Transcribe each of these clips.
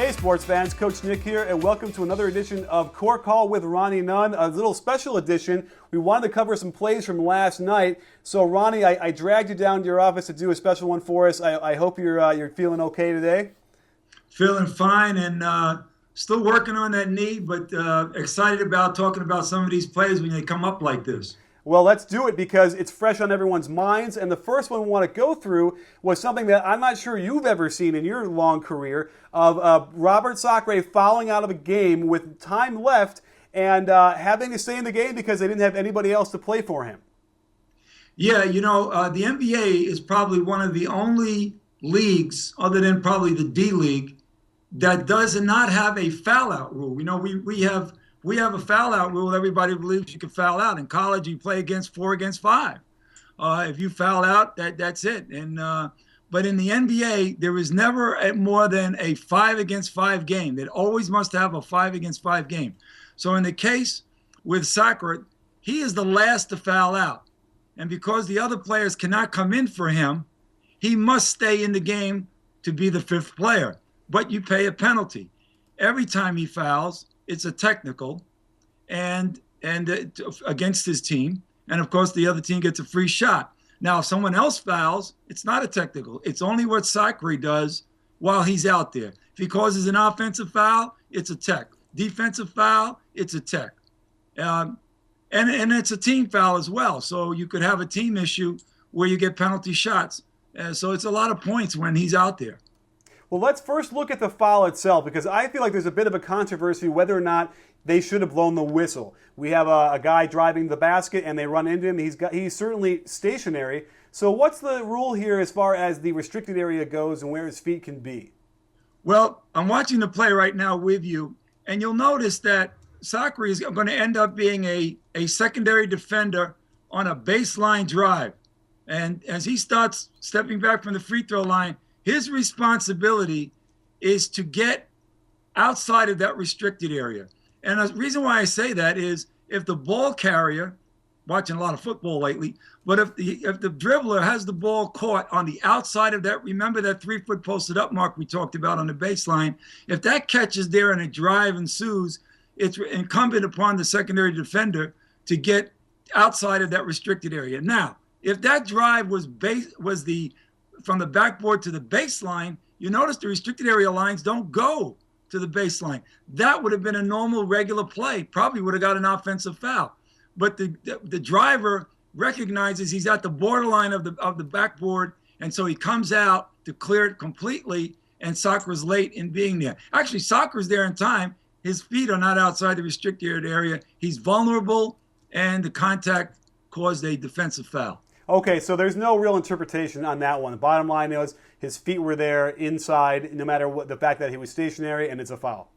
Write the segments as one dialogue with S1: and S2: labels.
S1: Hey sports fans, Coach Nick here, and welcome to another edition of Court Call with Ronnie Nunn, a little special edition. We wanted to cover some plays from last night. So Ronnie, I dragged you down to your office to do a special one for us. I hope you're feeling okay today.
S2: Feeling fine and still working on that knee, but excited about talking about some of these plays when they come up like this.
S1: Well, let's do it because it's fresh on everyone's minds. And the first one we want to go through was something that I'm not sure you've ever seen in your long career of Robert Sacre fouling out of a game with time left and having to stay in the game because they didn't have anybody else to play for him.
S2: Yeah, the NBA is probably one of the only leagues, other than probably the D League, that does not have a foul-out rule. We have a foul-out rule. Everybody believes you can foul out. In college, you play against 4 against 5. If you foul out, that's it. But in the NBA, there is never more than a 5 against 5 game. It always must have a 5 against 5 game. So in the case with Sacre, he is the last to foul out. And because the other players cannot come in for him, he must stay in the game to be the 5th player. But you pay a penalty. Every time he fouls, it's a technical and against his team. And, of course, the other team gets a free shot. Now, if someone else fouls, it's not a technical. It's only what Sacre does while he's out there. If he causes an offensive foul, it's a tech. Defensive foul, it's a tech. And it's a team foul as well. So you could have a team issue where you get penalty shots. So it's a lot of points when he's out there.
S1: Well, let's first look at the foul itself because I feel like there's a bit of a controversy whether or not they should have blown the whistle. We have a guy driving the basket and they run into him. He's certainly stationary. So what's the rule here as far as the restricted area goes and where his feet can be?
S2: Well, I'm watching the play right now with you, and you'll notice that Sacre is going to end up being a secondary defender on a baseline drive. And as he starts stepping back from the free throw line, his responsibility is to get outside of that restricted area. And the reason why I say that is if the ball carrier, watching a lot of football lately, but if the dribbler has the ball caught on the outside of that, remember that 3-foot posted up mark we talked about on the baseline, if that catches there and a drive ensues, it's incumbent upon the secondary defender to get outside of that restricted area. Now, if that drive was from the backboard to the baseline, you notice the restricted area lines don't go to the baseline. That would have been a normal, regular play. Probably would have got an offensive foul. But the driver recognizes he's at the borderline of the backboard, and so he comes out to clear it completely, and Sacre's late in being there. Actually, Sacre's there in time. His feet are not outside the restricted area. He's vulnerable, and the contact caused a defensive foul.
S1: Okay, so there's no real interpretation on that one. The bottom line is his feet were there inside, no matter what the fact that he was stationary, and it's a foul.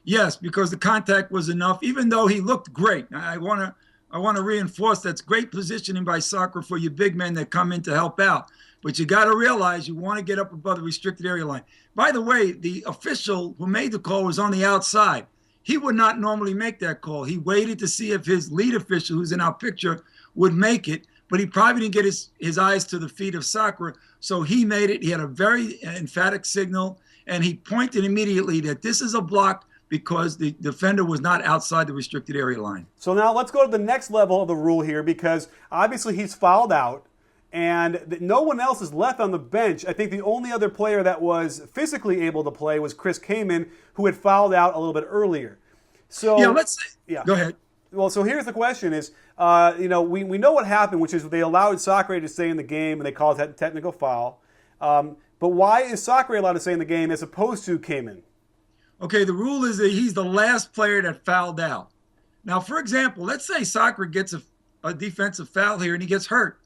S2: Yes, because the contact was enough, even though he looked great. I want to reinforce that's great positioning by Sacre for you big men that come in to help out. But you got to realize you want to get up above the restricted area line. By the way, the official who made the call was on the outside. He would not normally make that call. He waited to see if his lead official, who's in our picture, would make it. But he probably didn't get his eyes to the feet of Sacre, so he made it. He had a very emphatic signal, and he pointed immediately that this is a block because the defender was not outside the restricted area line.
S1: So now let's go to the next level of the rule here because obviously he's fouled out, and no one else is left on the bench. I think the only other player that was physically able to play was Chris Kaman, who had fouled out a little bit earlier. So
S2: Go ahead.
S1: Well, so here's the question is, we know what happened, which is they allowed Sacre to stay in the game, and they called it a technical foul. But why is Sacre allowed to stay in the game as opposed to Kaman?
S2: Okay, the rule is that he's the last player that fouled out. Now, for example, let's say Sacre gets a defensive foul here, and he gets hurt,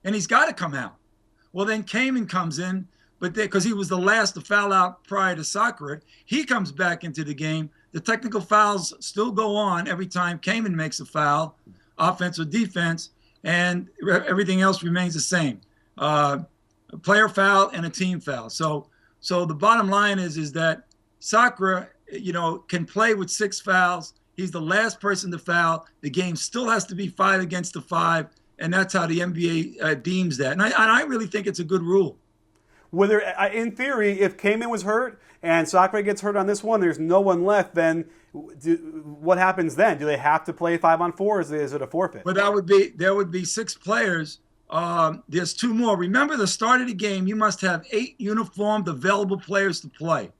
S2: and he's got to come out. Well, then Kaman comes in, but because he was the last to foul out prior to Sacre, he comes back into the game. The technical fouls still go on every time Kaman makes a foul, offense or defense, and everything else remains the same. A player foul and a team foul. So the bottom line is that Sacre, can play with 6 fouls. He's the last person to foul. The game still has to be 5 against the 5, and that's how the NBA deems that. And I really think it's a good rule.
S1: Whether, in theory, if Kaman was hurt and Sacre gets hurt on this one, there's no one left, then what happens then? Do they have to play 5-on-4, or is it a forfeit?
S2: But there would be 6 players. There's 2 more. Remember, the start of the game, you must have 8 uniformed available players to play.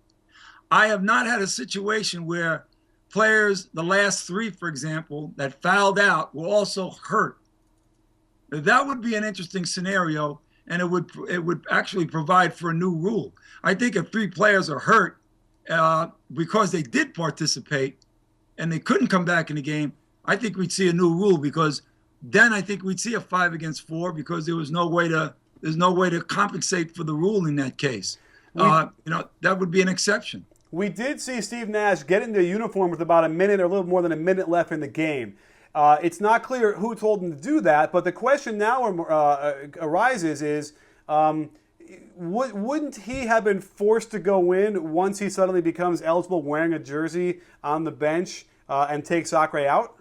S2: I have not had a situation where players, the last 3, for example, that fouled out were also hurt. That would be an interesting scenario, and it would actually provide for a new rule. I think if 3 players are hurt because they did participate and they couldn't come back in the game, I think we'd see a new rule, because then I think we'd see a 5-against-4, because there's no way to compensate for the rule in that case. That would be an exception.
S1: We did see Steve Nash get into uniform with about a minute or a little more than a minute left in the game. It's not clear who told him to do that, but the question now arises is, wouldn't he have been forced to go in once he suddenly becomes eligible wearing a jersey on the bench and take Sacre out?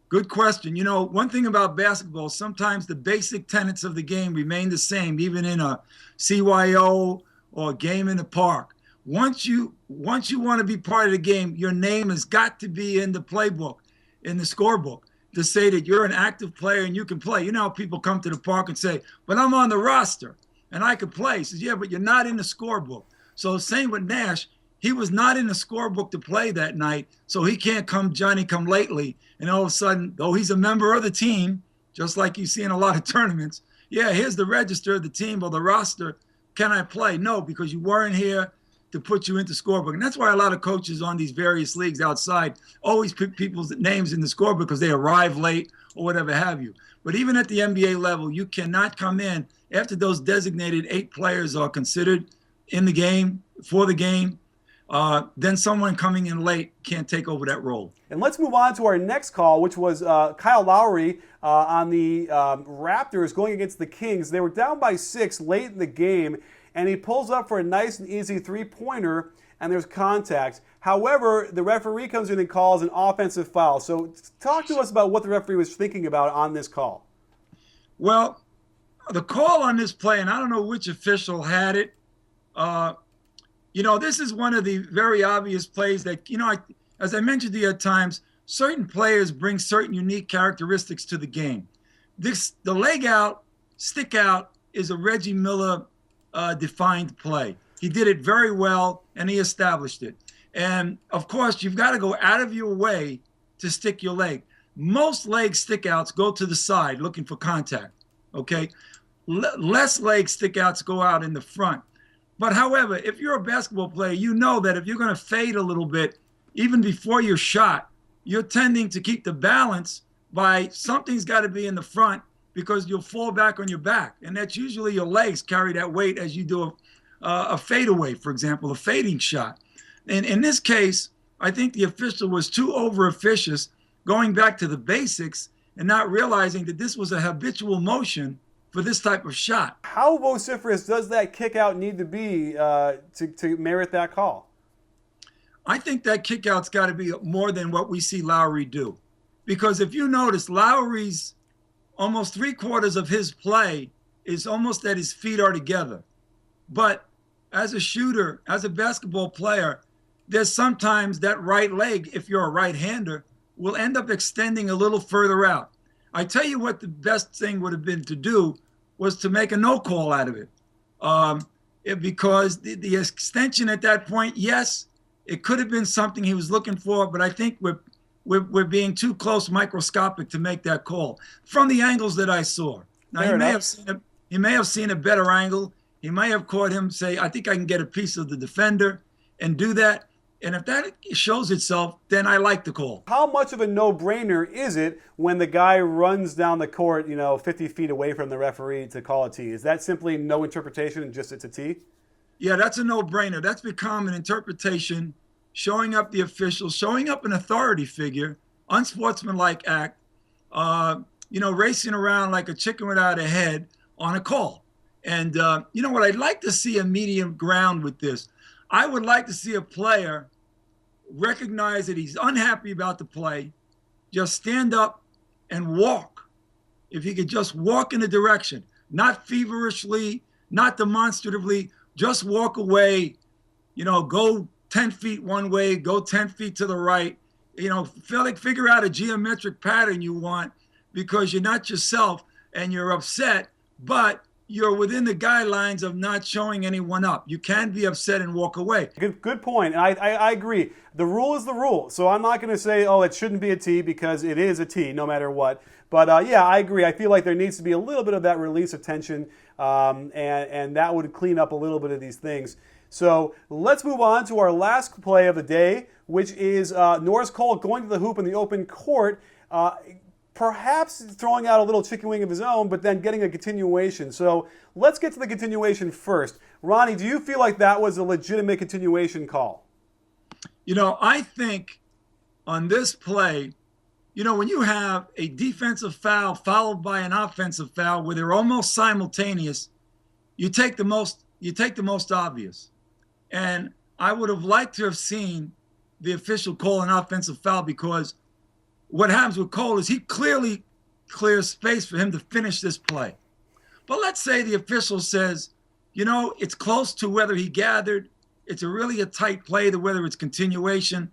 S2: Good question. One thing about basketball, sometimes the basic tenets of the game remain the same, even in a CYO or a game in the park. Once you want to be part of the game, your name has got to be in the playbook, in the scorebook, to say that you're an active player and you can play. You know how people come to the park and say, but I'm on the roster and I could play. He says, yeah, but you're not in the scorebook. So same with Nash. He was not in the scorebook to play that night, so he can't come Johnny come lately. And all of a sudden, though he's a member of the team, just like you see in a lot of tournaments, yeah, here's the register of the team or the roster. Can I play? No, because you weren't here to put you into scorebook. And that's why a lot of coaches on these various leagues outside always put people's names in the scorebook because they arrive late or whatever have you. But even at the NBA level, you cannot come in after those designated 8 players are considered in the game, for the game. Then someone coming in late can't take over that role.
S1: And let's move on to our next call, which was Kyle Lowry on the Raptors going against the Kings. They were down by 6 late in the game, and he pulls up for a nice and easy 3-pointer, and there's contact. However, the referee comes in and calls an offensive foul. So talk to us about what the referee was thinking about on this call.
S2: Well, the call on this play, and I don't know which official had it, this is one of the very obvious plays that, as I mentioned to you at times, certain players bring certain unique characteristics to the game. The leg out, stick out is a Reggie Miller defined play. He did it very well, and he established it. And, of course, you've got to go out of your way to stick your leg. Most leg stick-outs go to the side looking for contact, okay? Less leg stick-outs go out in the front. But, however, if you're a basketball player, you know that if you're going to fade a little bit, even before your shot, you're tending to keep the balance by something's got to be in the front because you'll fall back on your back. And that's usually your legs carry that weight as you do a fadeaway, for example, a fading shot. And in this case, I think the official was too over-officious, going back to the basics and not realizing that this was a habitual motion for this type of shot.
S1: How vociferous does that kick out need to be to merit that call?
S2: I think that kick out's got to be more than what we see Lowry do. Because if you notice, Lowry's almost 3/4 of his play is almost that his feet are together. But as a shooter, as a basketball player, there's sometimes that right leg, if you're a right-hander, will end up extending a little further out. I tell you what the best thing would have been to do was to make a no call out of it. Because the extension at that point, yes, it could have been something he was looking for, but I think we're being too close microscopic to make that call from the angles that I saw. Now, he may have seen a better angle. He may have caught him say, I think I can get a piece of the defender and do that. And if that shows itself, then I like the call.
S1: How much of a no-brainer is it when the guy runs down the court, 50 feet away from the referee to call a tee? Is that simply no interpretation and just it's a tee?
S2: Yeah, that's a no-brainer. That's become an interpretation, showing up the official, showing up an authority figure, unsportsmanlike act, racing around like a chicken without a head on a call. And, what I'd like to see a medium ground with this. I would like to see a player recognize that he's unhappy about the play, just stand up and walk. If he could just walk in a direction, not feverishly not demonstratively, just walk away, go 10 feet one way, go 10 feet to the right, figure out a geometric pattern you want, because you're not yourself and you're upset, but you're within the guidelines of not showing anyone up. You can be upset and walk away.
S1: Good point. And I agree. The rule is the rule. So I'm not going to say, oh, it shouldn't be a T, because it is a T no matter what. But yeah, I agree. I feel like there needs to be a little bit of that release of tension, and that would clean up a little bit of these things. So let's move on to our last play of the day, which is Norris Cole going to the hoop in the open court. Perhaps throwing out a little chicken wing of his own, but then getting a continuation. So let's get to the continuation first. Ronnie, do you feel like that was a legitimate continuation call?
S2: I think on this play, when you have a defensive foul followed by an offensive foul where they're almost simultaneous, you take the most obvious. And I would have liked to have seen the official call an offensive foul, because what happens with Cole is he clearly clears space for him to finish this play. But let's say the official says, it's close to whether he gathered, it's really a tight play to whether it's continuation.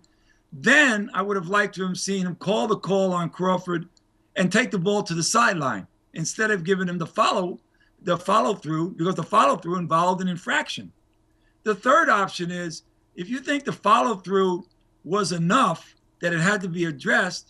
S2: Then I would have liked to have seen him call the call on Crawford and take the ball to the sideline instead of giving him the follow through, because the follow through involved an infraction. The third option is, if you think the follow through was enough that it had to be addressed,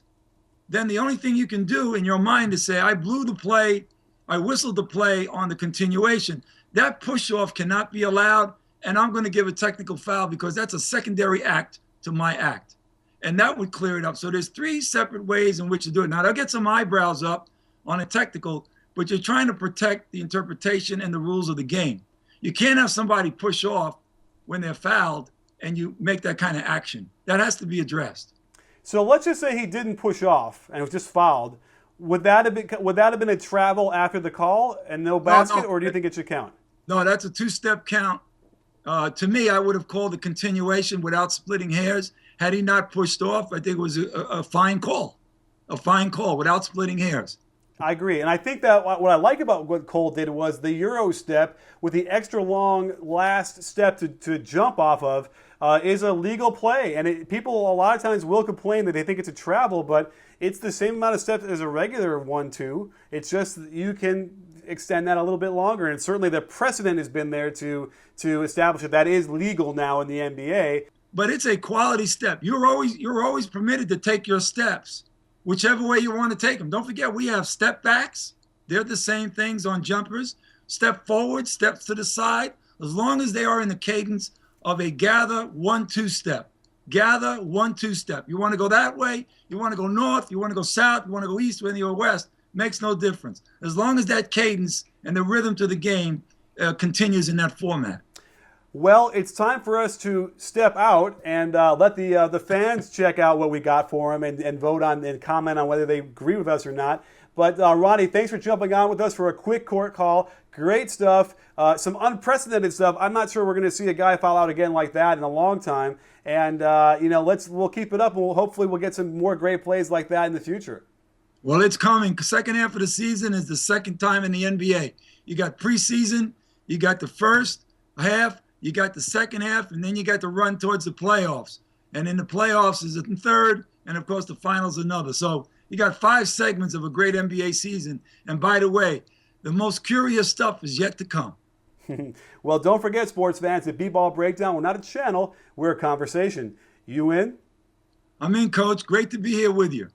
S2: then the only thing you can do in your mind is say, I blew the play, I whistled the play on the continuation. That push-off cannot be allowed, and I'm going to give a technical foul because that's a secondary act to my act. And that would clear it up. So there's three separate ways in which to do it. Now, they'll get some eyebrows up on a technical, but you're trying to protect the interpretation and the rules of the game. You can't have somebody push off when they're fouled and you make that kind of action. That has to be addressed.
S1: So let's just say he didn't push off and was just fouled. Would that have been a travel after the call and no basket,
S2: No.
S1: Or do you think it should count?
S2: No, that's a two-step count. To me, I would have called a continuation without splitting hairs. Had he not pushed off, I think it was a fine call. A fine call without splitting hairs.
S1: I agree. And I think that what I like about what Cole did was the Euro step with the extra long last step to jump off of is a legal play. And people a lot of times will complain that they think it's a travel, but it's the same amount of steps as a regular 1-2. It's just that you can extend that a little bit longer. And certainly the precedent has been there to establish that is legal now in the NBA.
S2: But it's a quality step. You're always permitted to take your steps, whichever way you want to take them. Don't forget, we have step backs. They're the same things on jumpers. Step forward, steps to the side, as long as they are in the cadence of a gather 1-2 step. Gather 1-2 step. You want to go that way, you want to go north, you want to go south, you want to go east, when you're west, makes no difference. As long as that cadence and the rhythm to the game continues in that format.
S1: Well, it's time for us to step out and let the fans check out what we got for them and vote on and comment on whether they agree with us or not. But Ronnie, thanks for jumping on with us for a quick court call. Great stuff. Some unprecedented stuff. I'm not sure we're going to see a guy foul out again like that in a long time. And we'll keep it up, and hopefully we'll get some more great plays like that in the future.
S2: Well, it's coming. Second half of the season is the second time in the NBA. You got preseason, you got the first half, you got the second half, and then you got the run towards the playoffs. And in the playoffs is the third, and of course the finals another. So you got 5 segments of a great NBA season. And by the way, the most curious stuff is yet to come.
S1: Well, don't forget, sports fans, at B-Ball Breakdown, we're not a channel, we're a conversation. You in?
S2: I'm in, Coach. Great to be here with you.